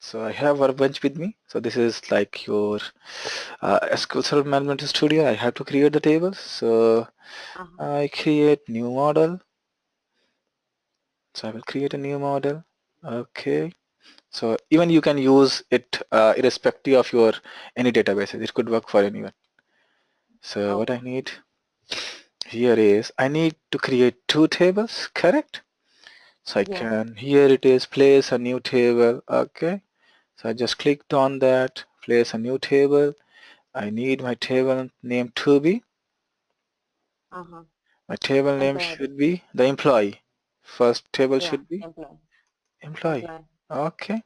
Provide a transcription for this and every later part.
So I have Workbench with me. So this is like your SQL Server Management Studio. I have to create the tables. So I create new model. So I will create a new model. Okay. So even you can use it irrespective of your any databases. It could work for anyone. So what I need here is I need to create two tables, correct? So I can, here it is, place a new table. Okay. So I just clicked on that, place a new table. I need my table name to be. My table name should be the employee. First table should be employee. Okay.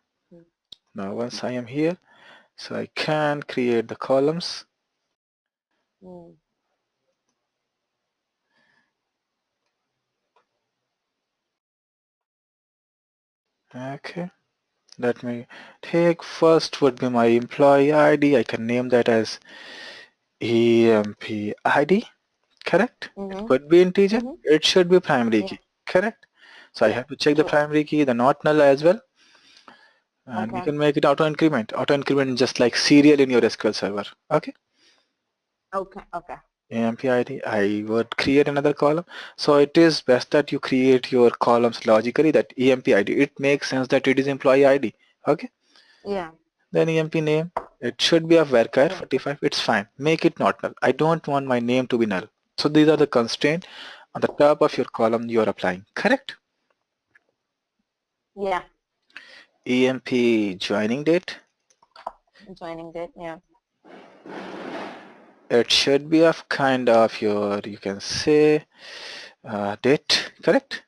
Now once I am here, so I can create the columns. Okay. Let me take first would be my employee ID. I can name that as EMP ID. Correct? It could be integer. It should be primary key. Correct? So I have to check the primary key, the not null as well. And we can make it auto increment. Auto increment just like serial in your SQL server. Okay? AMP ID. I would create another column. So it is best that you create your columns logically that EMP ID. It makes sense that it is employee ID. Okay? Then EMP name. It should be a varchar 45. It's fine. Make it not null. I don't want my name to be null. So these are the constraints on the top of your column you are applying. Correct? EMP joining date. It should be of kind of your, you can say, date, correct?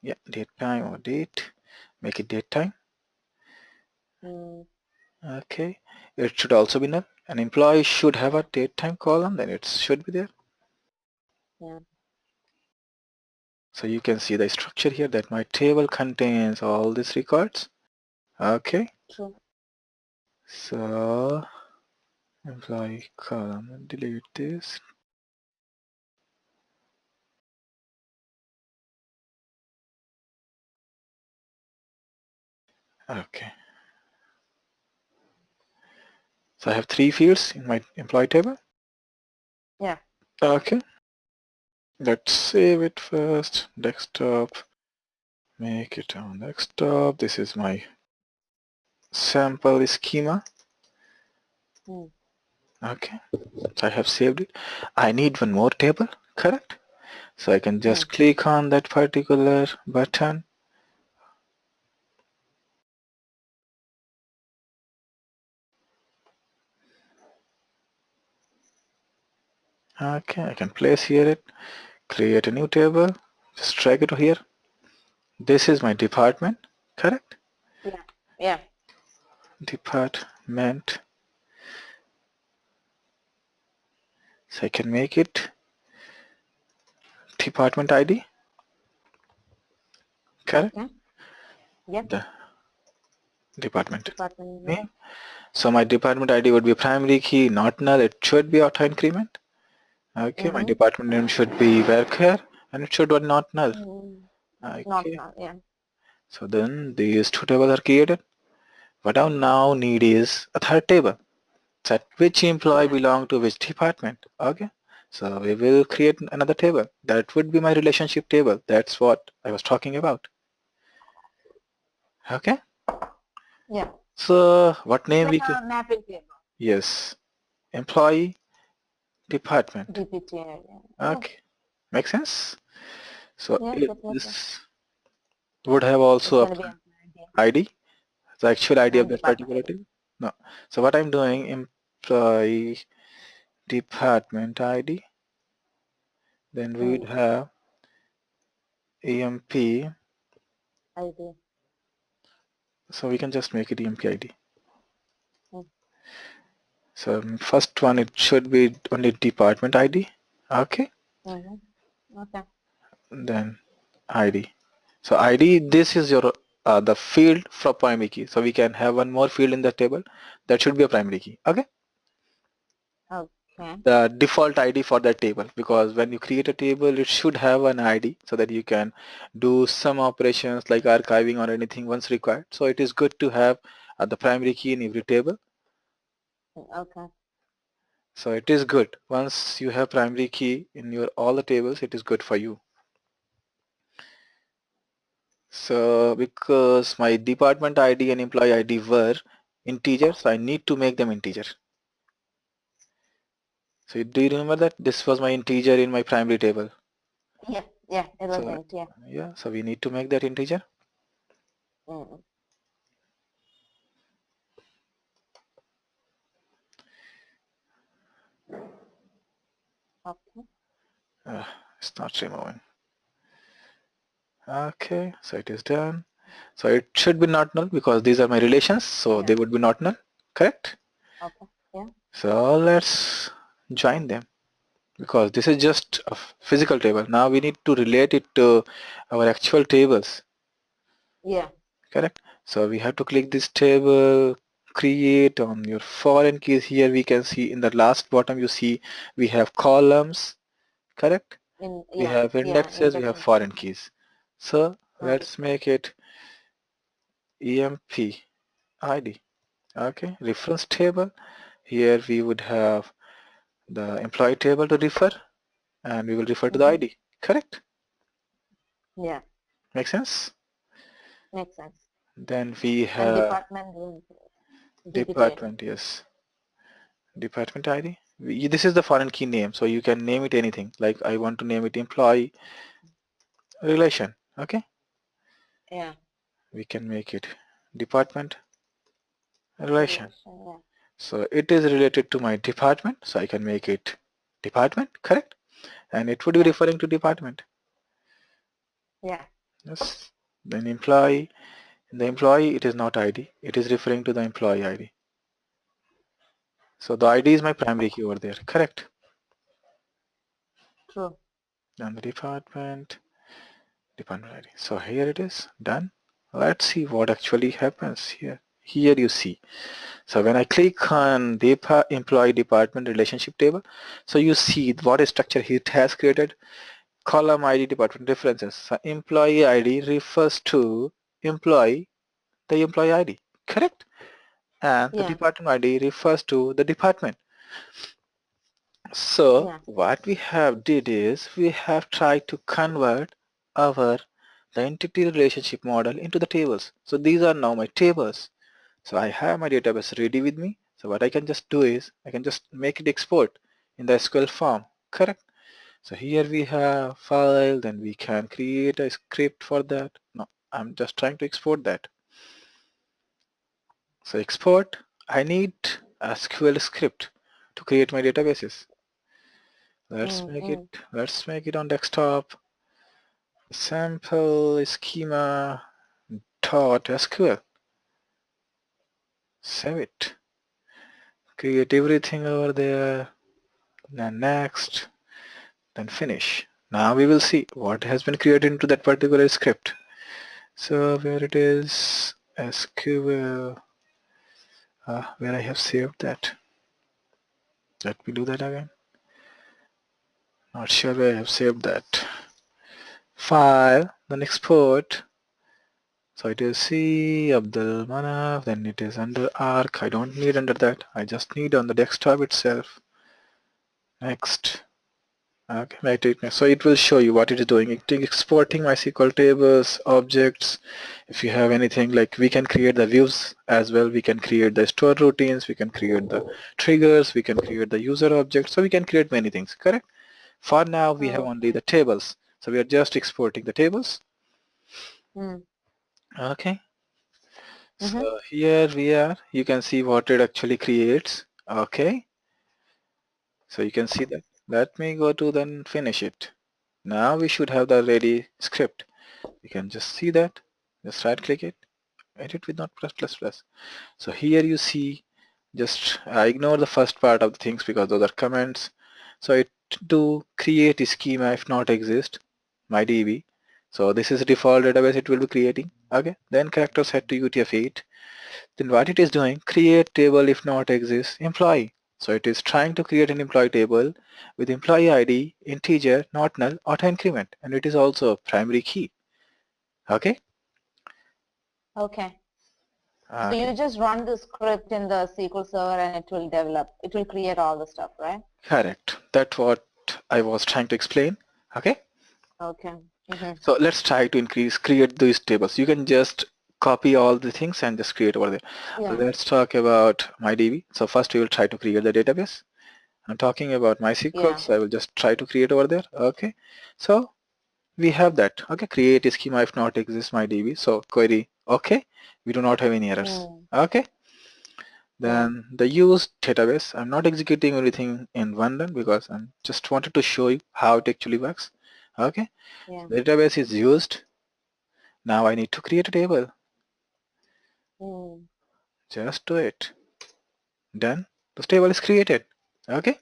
Yeah, date time or date. Make it date time. Okay. It should also be null. An employee should have a date time column, then it should be there. So you can see the structure here that my table contains all these records. Okay. So employee column, delete this. Okay. So I have 3 fields in my employee table. Okay. Let's save it first. Desktop. Make it on desktop. This is my sample schema. Okay. So I have saved it. I need one more table, correct? So I can just click on that particular button. Okay, I can place here it, create a new table, just drag it here. This is my department, correct? Department. So I can make it department ID, correct? The department name. So my department ID would be primary key, not null. It should be auto increment. Okay, my department name should be varchar and it should be not null. Okay. So then these two tables are created. What I now need is a third table. That which employee belong to which department. Okay. So we will create another table. That would be my relationship table. That's what I was talking about. Okay. So what name we can? Yes. Employee department. Okay. Make sense? So this would have also a ID, the actual ID of that particular table. No. So what I'm doing, employee department ID, then we would have EMP. So we can just make it EMP ID. So first one, it should be only department ID. Okay. Then ID. So ID, this is your the field for primary key. So we can have one more field in the table. That should be a primary key. Okay. the default ID for that table, because when you create a table it should have an ID so that you can do some operations like archiving or anything once required. So it is good to have the primary key in every table. Okay. So it is good once you have primary key in your all the tables, it is good for you. So because my department ID and employee ID were integers, so I need to make them integer. So do you remember that this was my integer in my primary table? Yeah, yeah, it was So int, yeah. yeah, so we need to make that integer. Mm. Okay. It's not removing. Okay, so it is done. So it should be not null because these are my relations, so they Yeah. would be not null, correct? Okay. Yeah. So let's join them because this is just a physical table. Now we need to relate it to our actual tables, Yeah. correct? So we have to click this table, create on your foreign keys. Here we can see in the last bottom you see we have columns, correct? We Yeah. have Yeah. indexes, we have Indexes. foreign keys. So Right. let's make it EMP ID. Okay, reference table. Here we would have the employee table to refer and we will refer to the Mm-hmm. ID. Correct? Yeah. Make sense? Makes sense. Then we And have department will DPT. department, yes. Department ID. This is the foreign key name, so you can name it anything. Like I want to name it employee relation. Okay? Yeah. We can make it department relation. Relation. Yeah. So it is related to my department, so I can make it department, correct? And it would be Yeah. referring to department. Yeah. Yes. Then employee, the employee, it is not ID, it is referring to the employee ID. So the ID is my primary key over there, correct? True. And the department ID. So here it is, done. Let's see what actually happens here. Here you see. So when I click on the employee department relationship table, so you see what structure it has created. Column ID department references. So employee ID refers to employee, the employee ID, correct? And the Yeah. department ID refers to the department. So Yeah. what we have did is we have tried to convert our the entity relationship model into the tables. So these are now my tables. So I have my database ready with me. So what I can just do is I can just make it export in the SQL form, correct? So here we have file, then we can create a script for that. No, I'm just trying to export that. So export, I need a SQL script to create my databases. Mm-hmm. Let's make it on desktop. Sample schema dot SQL. Save it. Create everything over there. Then next. Then finish. Now we will see what has been created into that particular script. So where it is SQL, where I have saved that. Let me do that again. Not sure where I have saved that. File, then export. So it is C Abdul Manaf, then it is under arc. I don't need under that. I just need on the desktop itself. Next. Okay, so it will show you what it is doing. It is exporting MySQL tables, objects. If you have anything like we can create the views as well. We can create the store routines. We can create the triggers. We can create the user objects. So we can create many things, correct? For now, we have only Okay. the tables. So we are just exporting the tables. Mm. Okay. Mm-hmm. So here we are. You can see what it actually creates. Okay. So you can see that. Let me go to then finish it. Now we should have the ready script. You can just see that. Just right click it. Edit with not plus plus plus. So here you see just ignore the first part of the things because those are comments. So it to create a schema if not exist, my DB. So this is default database it will be creating. Okay. Then character set to UTF-8. Then what it is doing, create table if not exist employee. So it is trying to create an employee table with employee ID, integer, not null, auto increment, and it is also a primary key. Okay? Okay. So Okay. you just run the script in the SQL Server and it will develop. It will create all the stuff, right? Correct. That's what I was trying to explain. Okay? Okay. Mm-hmm. So let's try to create these tables. You can just copy all the things and just create over there. Yeah. Let's talk about MyDB. So first we will try to create the database. I'm talking about MySQL, Yeah. so I will just try to create over there. Okay. So we have that. Okay. Create schema if not exist MyDB. So query. Okay. We do not have any errors. Mm. Okay. Yeah. Then the use database. I'm not executing anything in one run because I'm just wanted to show you how it actually works. Okay. Yeah. The database is used. Now I need to create a table. Mm. Just do it. Done. The table is created. Okay.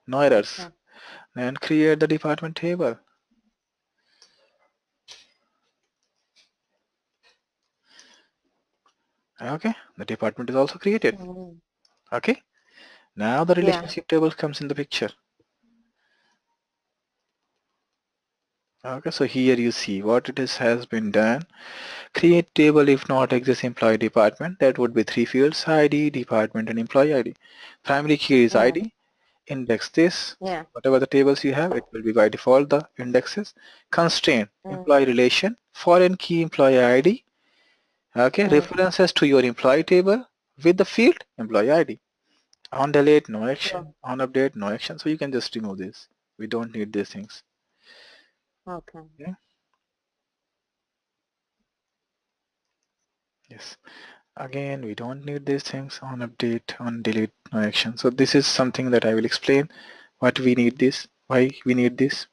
No errors. Okay. Then create the department table. Okay. The department is also created. Mm. Okay. Now the Yeah. relationship table comes in the picture. Okay. So here you see what it is has been done. Create table if not exist employee department. That would be three fields: ID, department, and employee ID. Primary key is Mm. ID. Index this. Yeah. Whatever the tables you have, it will be by default the indexes. Constraint Mm. employee relation. Foreign key employee ID. Okay, Mm. references to your employee table with the field employee ID. On delete, no Sure. action. On update, no action. So you can just remove this. We don't need these things. Okay. Okay? Yes. Again, we don't need these things. On update, on delete, no action. So this is something that I will explain what we need this, why we need this.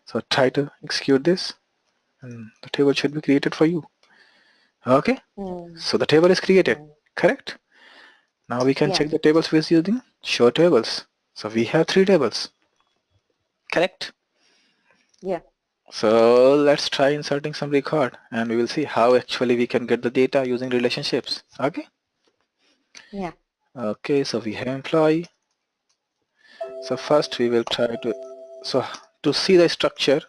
So try to execute this and the table should be created for you. Okay. Mm. So the table is created. Mm. Correct. Now we can Yeah. check the tables with using show tables. So we have three tables. Correct. Yeah. So let's try inserting some record and we will see how actually we can get the data using relationships. Okay. Yeah. Okay, so we have employee. So first we will try to, so to see the structure,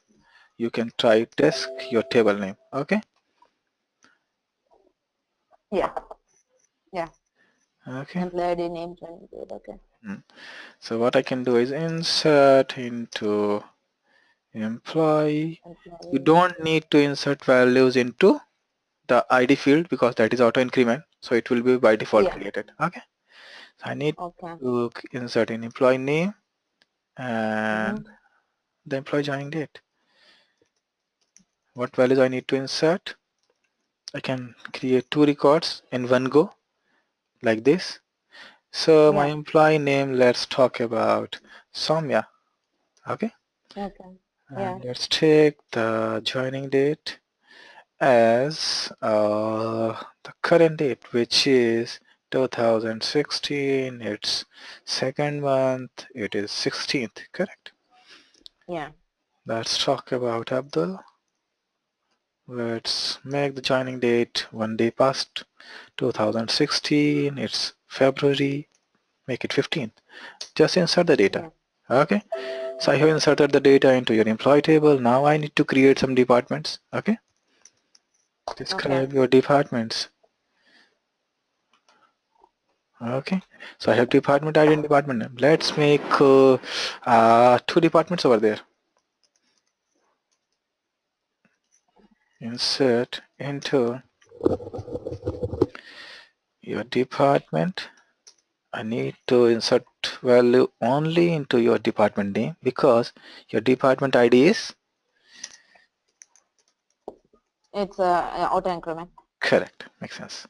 you can try desk your table name. Okay. Yeah. Yeah. Okay. Employee name 28. Okay. Mm. So what I can do is insert into employee. You Employee. don't need to insert values into the ID field because that is auto increment. So it will be by default Yeah. created. Okay. So I need Okay. to insert an employee name and Mm-hmm. the employee joining date. What values I need to insert? I can create two records in one go like this. So my Yeah. employee name, let's talk about Soumya. Okay. Okay. Yeah. And let's take the joining date as the current date, which is 2016. It's second month. It is 16th. Correct. Yeah. Let's talk about Abdul. Let's make the joining date one day past 2016. It's February. Make it 15th. Just insert the data. Yeah. Okay. So I have inserted the data into your employee table. Now I need to create some departments. Okay. Okay. Describe your departments. Okay. So I have department ID and department name. Let's make two departments over there. Insert into your department. I need to insert value only into your department name because your department ID is It's auto increment. correct. Makes sense.